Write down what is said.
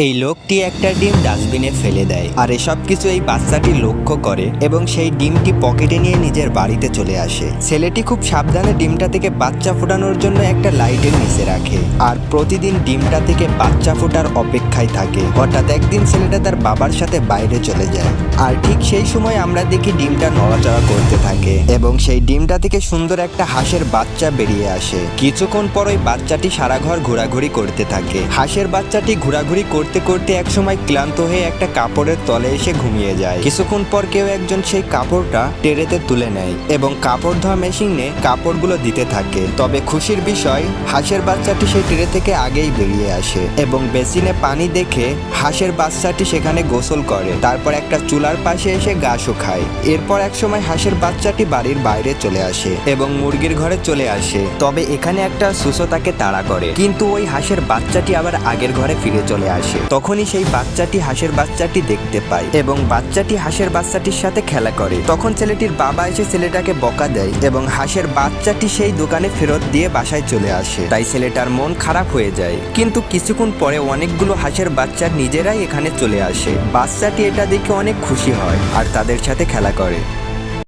এই লোকটি একটা ডিম ডাস্টবিনে ফেলে দেয় আর এসব কিছু এই বাচ্চাটি লক্ষ্য করে এবং সেই ডিমটি পকেটে নিয়ে নিজের বাড়িতে চলে আসে। ছেলেটি খুব সাবধানে ডিমটা থেকে বাচ্চা ফোটানোর জন্য একটা লাইটের নিচে রাখে আর প্রতিদিন ডিমটা থেকে বাচ্চা ফোটার অপেক্ষায় থাকে। হঠাৎ একদিন ছেলেটা তার বাবার সাথে বাইরে চলে যায় আর ঠিক সেই সময় আমরা দেখি ডিমটা নড়াচড়া করতে থাকে এবং সেই ডিমটা থেকে সুন্দর একটা হাঁসের বাচ্চা বেরিয়ে আসে। কিছুক্ষণ পর ওই বাচ্চাটি সারা ঘর ঘোরাঘুরি করতে থাকে। হাঁসের বাচ্চাটি ঘোরাঘুরি করতে করতে একসময় ক্লান্ত হয়ে একটা কাপড়ের তলে এসে ঘুমিয়ে যায়। কিছুক্ষণ পর কেউ একজন সেই কাপড়টা টেরেতে তুলে নেয় এবং কাপড় ধোয়া মেশিনে কাপড়গুলো দিতে থাকে। তবে খুশির বিষয়, হাঁসের বাচ্চাটি সেই টেরে থেকে আগেই বেরিয়ে আসে এবং বেসিনে পানি দেখে হাঁসের বাচ্চাটি সেখানে গোসল করে, তারপর একটা চুলার পাশে এসে গা শুকায়। এরপর একসময় হাঁসের বাচ্চাটি বাড়ির বাইরে চলে আসে এবং মুরগির ঘরে চলে আসে। তবে এখানে একটা সুসো তাকে তাড়া করে, কিন্তু ওই হাঁসের বাচ্চাটি আবার আগের ঘরে ফিরে চলে আসে। তখনই সেই বাচ্চাটি হাঁসের বাচ্চাটি দেখতে পায় এবং বাচ্চাটি হাঁসের বাচ্চাটির সাথে খেলা করে। তখন ছেলেটির বাবা এসে ছেলেটাকে বকা দেয় এবং হাঁসের বাচ্চাটি সেই দোকানে ফেরত দিয়ে বাসায় চলে আসে। তাই ছেলেটার মন খারাপ হয়ে যায়, কিন্তু কিছুক্ষণ পরে অনেকগুলো হাঁসের বাচ্চা নিজেরাই এখানে চলে আসে। বাচ্চাটি এটা দেখে অনেক খুশি হয় আর তাদের সাথে খেলা করে।